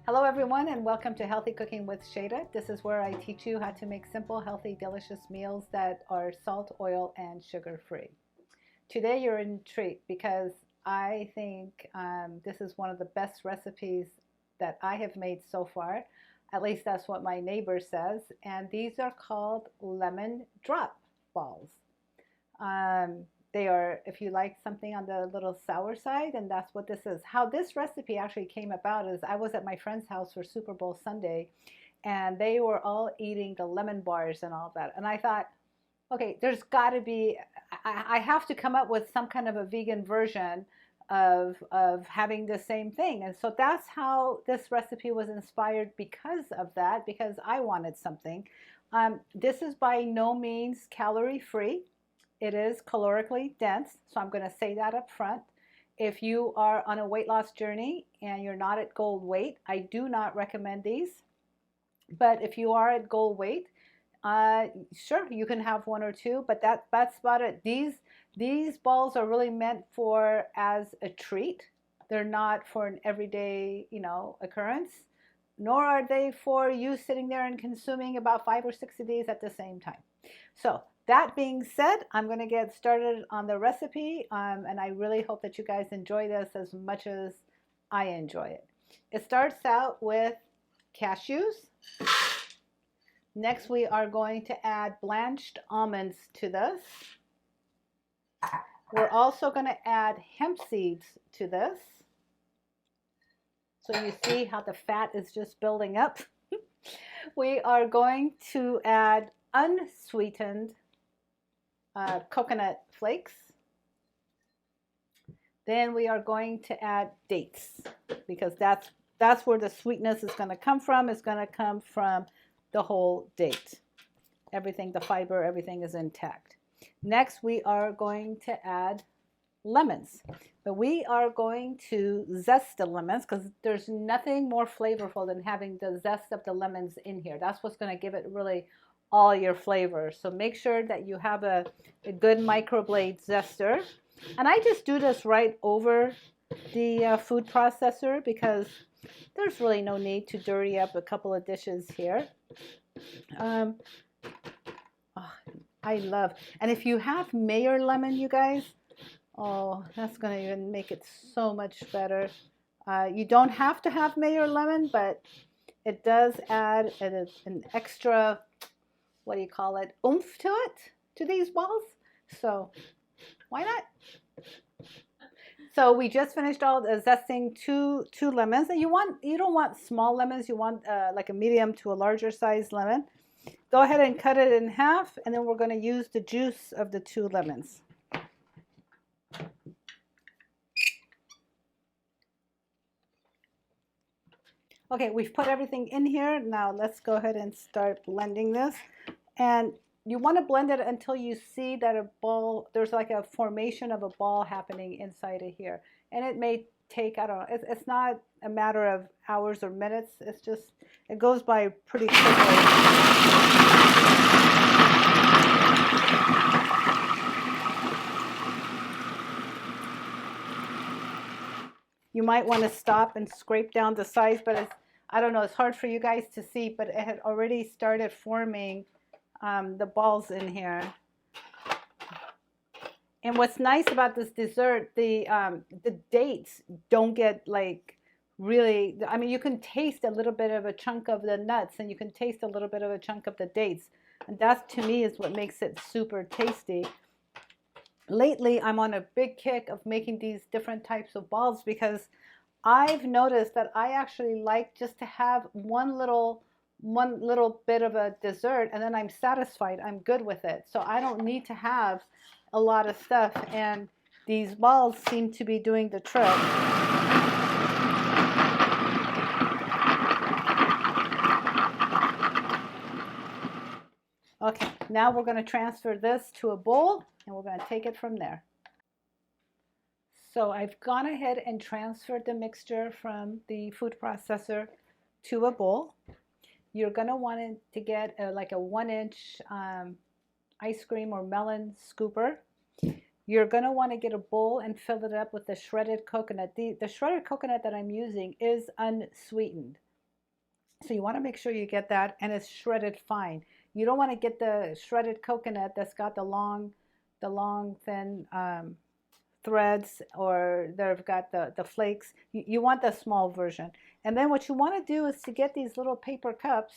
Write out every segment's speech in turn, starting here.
Hello everyone and welcome to Healthy Cooking with Shayda. This is where I teach you how to make simple, healthy, delicious meals that are salt, oil, and sugar free. Today you're in treat because I think this is one of the best recipes that I have made so far. At least that's what my neighbor says. And these are called lemon drop balls. They are, if you like something on the little sour side, and that's what this is. How this recipe actually came about is I was at my friend's house for Super Bowl Sunday, and they were all eating the lemon bars and all that. And I thought, okay, there's got to be, I have to come up with some kind of a vegan version of having the same thing. And so that's how this recipe was inspired because of that, because I wanted something. This is by no means calorie free. It is calorically dense, so I'm going to say that up front. If you are on a weight loss journey and you're not at goal weight, I do not recommend these. But if you are at goal weight, sure, you can have one or two, but that's about it. These balls are really meant for as a treat. They're not for an everyday, occurrence, nor are they for you sitting there and consuming about 5 or 6 of these at the same time. So that being said, I'm going to get started on the recipe, and I really hope that you guys enjoy this as much as I enjoy it. It starts out with cashews. Next, we are going to add blanched almonds to this. We're also going to add hemp seeds to this. So you see how the fat is just building up. We are going to add unsweetened coconut flakes. Then we are going to add dates because that's where the sweetness is going to come from. It's going to come from the whole date. Everything, the fiber, everything is intact. Next, we are going to add lemons. But we are going to zest the lemons because there's nothing more flavorful than having the zest of the lemons in here. That's what's going to give it really all your flavors. So make sure that you have a good microblade zester. And I just do this right over the food processor because there's really no need to dirty up a couple of dishes here. I love, and if you have Mayer lemon, you guys, oh, that's going to even make it so much better. You don't have to have Mayer lemon, but it does add an extra, what do you call it, oomph to it, to these balls. So why not? So we just finished all zesting two lemons. And you don't want small lemons. You want like a medium to a larger size lemon. Go ahead and cut it in half, and then we're going to use the juice of the 2 lemons. Okay, we've put everything in here. Now let's go ahead and start blending this. And you want to blend it until you see that a ball, there's like a formation of a ball happening inside of here. And it may take, I don't know, it's not a matter of hours or minutes. It's just, it goes by pretty quickly. You might want to stop and scrape down the sides, but it's, I don't know, it's hard for you guys to see, but it had already started forming the balls in here. And what's nice about this dessert, the dates don't get like really, I mean, you can taste a little bit of a chunk of the nuts and you can taste a little bit of a chunk of the dates. And that to me is what makes it super tasty. Lately, I'm on a big kick of making these different types of balls because I've noticed that I actually like just to have one little bit of a dessert and then I'm satisfied. I'm good with it. So I don't need to have a lot of stuff, and these balls seem to be doing the trick. Okay, now we're going to transfer this to a bowl and we're going to take it from there. So I've gone ahead and transferred the mixture from the food processor to a bowl. You're going to want it to get like a 1-inch ice cream or melon scooper. You're going to want to get a bowl and fill it up with the shredded coconut. The shredded coconut that I'm using is unsweetened. So you want to make sure you get that, and it's shredded fine. You don't want to get the shredded coconut that's got the long thin threads, or they've got the flakes. You want the small version. And then what you want to do is to get these little paper cups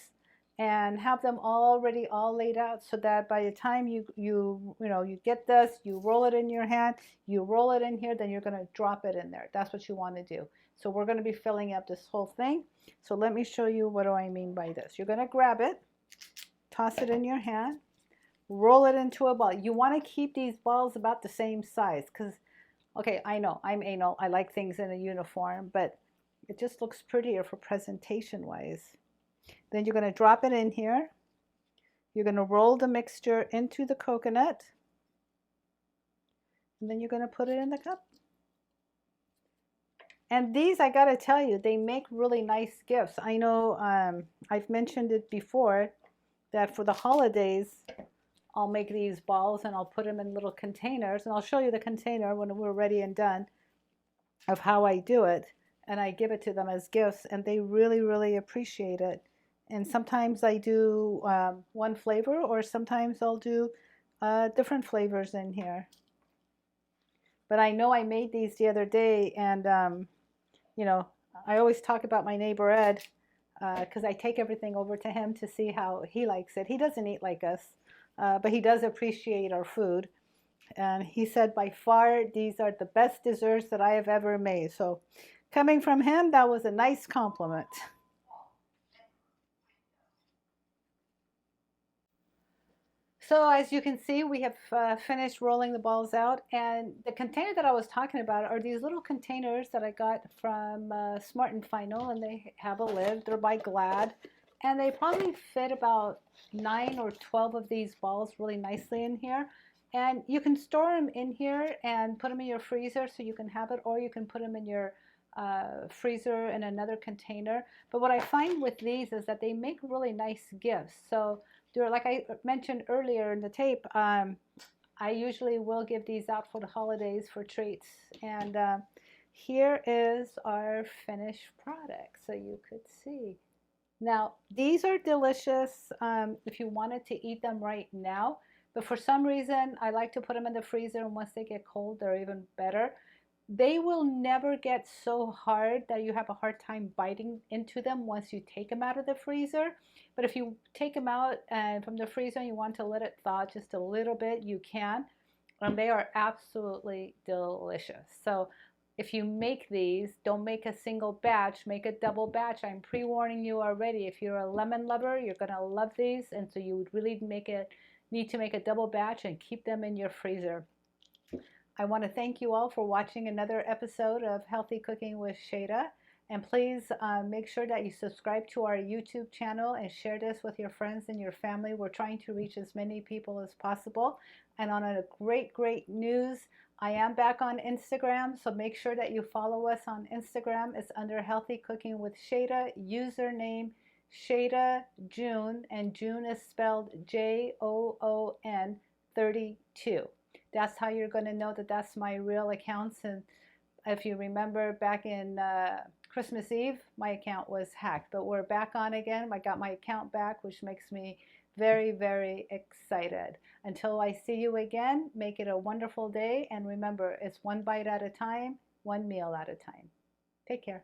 and have them already all laid out, so that by the time you get this, you roll it in your hand, you roll it in here, then you're going to drop it in there. That's what you want to do. So we're going to be filling up this whole thing. So let me show you what do I mean by this. You're going to grab it, toss it in your hand, roll it into a ball. You want to keep these balls about the same size, because, okay, I know I'm anal. I like things in a uniform, but it just looks prettier for presentation wise. Then you're going to drop it in here. You're going to roll the mixture into the coconut, and then you're going to put it in the cup. And these, I got to tell you, they make really nice gifts. I know I've mentioned it before that for the holidays, I'll make these balls and I'll put them in little containers, and I'll show you the container when we're ready and done of how I do it. And I give it to them as gifts, and they really, really appreciate it. And sometimes I do one flavor, or sometimes I'll do different flavors in here. But I know I made these the other day, and you know, I always talk about my neighbor Ed, because I take everything over to him to see how he likes it. He doesn't eat like us, but he does appreciate our food. And he said, by far, these are the best desserts that I have ever made. So coming from him, that was a nice compliment. So as you can see, we have finished rolling the balls out, and the container that I was talking about are these little containers that I got from Smart and Final, and they have a lid. They're by Glad, and they probably fit about 9 or 12 of these balls really nicely in here. And you can store them in here and put them in your freezer so you can have it, or you can put them in your freezer in another container. But what I find with these is that they make really nice gifts. So like I mentioned earlier in the tape, I usually will give these out for the holidays for treats. And here is our finished product, so you could see. Now, these are delicious if you wanted to eat them right now. But for some reason, I like to put them in the freezer, and once they get cold, they're even better. They will never get so hard that you have a hard time biting into them once you take them out of the freezer. But if you take them out from the freezer and you want to let it thaw just a little bit, you can. And they are absolutely delicious. So if you make these, don't make a single batch, make a double batch. I'm pre-warning you already. If you're a lemon lover, you're going to love these. And so you would really need to make a double batch and keep them in your freezer. I want to thank you all for watching another episode of Healthy Cooking with Shayda. And please make sure that you subscribe to our YouTube channel and share this with your friends and your family. We're trying to reach as many people as possible. And on a great news, I am back on Instagram, so make sure that you follow us on Instagram. It's under Healthy Cooking with Shayda, username Shayda June, and June is spelled Joon 32. That's how you're going to know that that's my real accounts. And if you remember back in Christmas Eve, my account was hacked, but we're back on again. I got my account back, which makes me very excited. Until I see you again, make it a wonderful day. And remember, it's one bite at a time, one meal at a time. Take care.